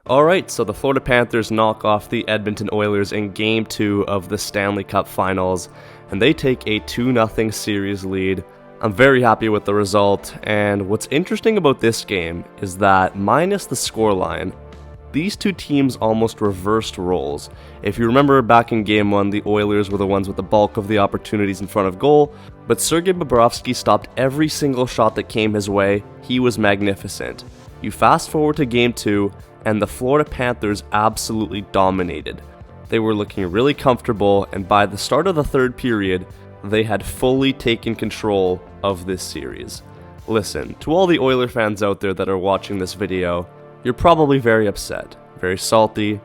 Alright, so the Florida Panthers knock off the Edmonton Oilers in Game 2 of the Stanley Cup Finals, and they take a 2-0 series lead. I'm very happy with the result, and what's interesting about this game is that, minus the scoreline, these two teams almost reversed roles. If you remember back in Game 1, the Oilers were the ones with the bulk of the opportunities in front of goal, but Sergei Bobrovsky stopped every single shot that came his way. He was magnificent. You fast forward to Game 2, and the Florida Panthers absolutely dominated. They were looking really comfortable, and by the start of the third period, they had fully taken control of this series. Listen, to all the Oiler fans out there that are watching this video, you're probably very upset, very salty.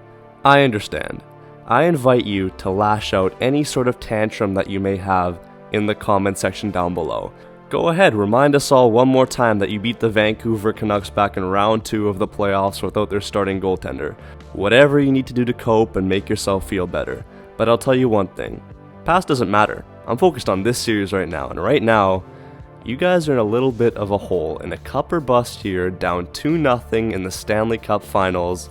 I understand. I invite you to lash out any sort of tantrum that you may have in the comment section down below. Go ahead, remind us all one more time that you beat the Vancouver Canucks back in round 2 of the playoffs without their starting goaltender. Whatever you need to do to cope and make yourself feel better. But I'll tell you one thing, past doesn't matter. I'm focused on this series right now, and right now, you guys are in a little bit of a hole, in a cup or bust here, down 2-0 in the Stanley Cup Finals.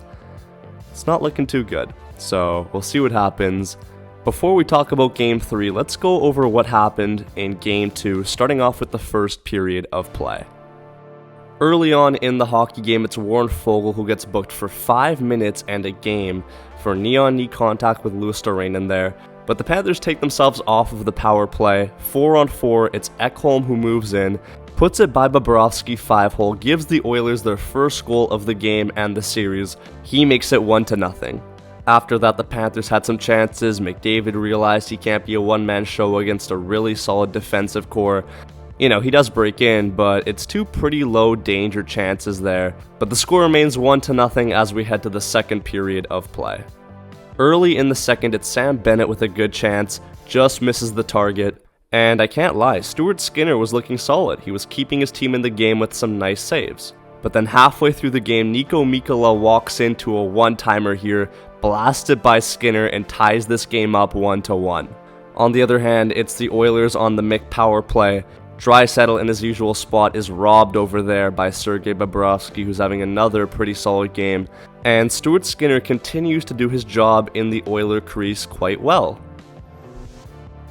It's not looking too good, so we'll see what happens. Before we talk about Game 3, let's go over what happened in Game 2, starting off with the first period of play. Early on in the hockey game, it's Warren Foegele who gets booked for 5 minutes and a game for knee-on-knee contact with Louis Dorainen there, but the Panthers take themselves off of the power play. 4-on-4, it's Ekholm who moves in, puts it by Bobrovsky 5-hole, gives the Oilers their first goal of the game and the series. He makes it 1-0. After that, the Panthers had some chances. McDavid realized he can't be a one-man show against a really solid defensive core. You know, he does break in, but it's two pretty low danger chances there. But the score remains 1-0 as we head to the second period of play. Early in the second, it's Sam Bennett with a good chance, just misses the target. And I can't lie, Stuart Skinner was looking solid. He was keeping his team in the game with some nice saves. But then halfway through the game, Niko Mikkola walks into a one-timer here, blasted by Skinner, and ties this game up 1-1. On the other hand, it's the Oilers on the Mick power play. Draisaitl in his usual spot is robbed over there by Sergei Bobrovsky, who's having another pretty solid game. And Stuart Skinner continues to do his job in the Oiler crease quite well.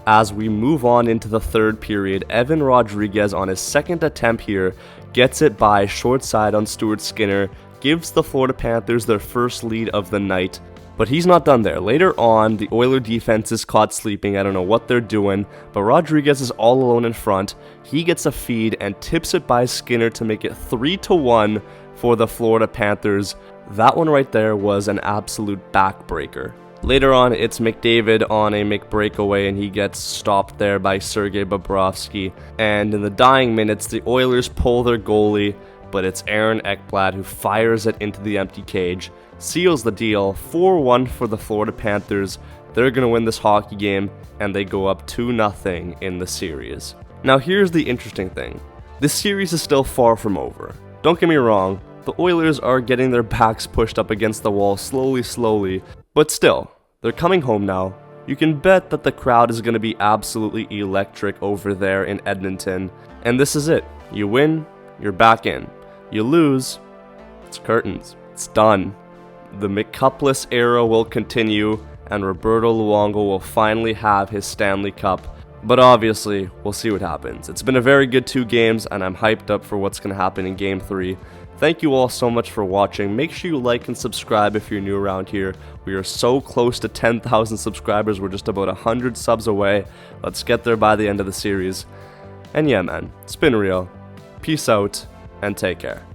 As we move on into the third period, Evan Rodriguez on his second attempt here gets it by short side on Stuart Skinner, gives the Florida Panthers their first lead of the night. But he's not done there. Later on, the Oiler defense is caught sleeping. I don't know what they're doing, but Rodriguez is all alone in front. He gets a feed and tips it by Skinner to make it 3-1 for the Florida Panthers. That one right there was an absolute backbreaker. Later on, it's McDavid on a McBreakaway, and he gets stopped there by Sergei Bobrovsky. And in the dying minutes, the Oilers pull their goalie, but it's Aaron Ekblad who fires it into the empty cage, seals the deal. 4-1 for the Florida Panthers. They're going to win this hockey game, and they go up 2-0 in the series. Now here's the interesting thing. This series is still far from over. Don't get me wrong, the Oilers are getting their backs pushed up against the wall slowly, but still, they're coming home now. You can bet that the crowd is going to be absolutely electric over there in Edmonton, and this is it. You win, you're back in. You lose, it's curtains. It's done. The McCupless era will continue, and Roberto Luongo will finally have his Stanley Cup. But obviously, we'll see what happens. It's been a very good 2 games, and I'm hyped up for what's going to happen in Game 3. Thank you all so much for watching. Make sure you like and subscribe if you're new around here. We are so close to 10,000 subscribers. We're just about 100 subs away. Let's get there by the end of the series. And yeah, man, it's been real. Peace out, and take care.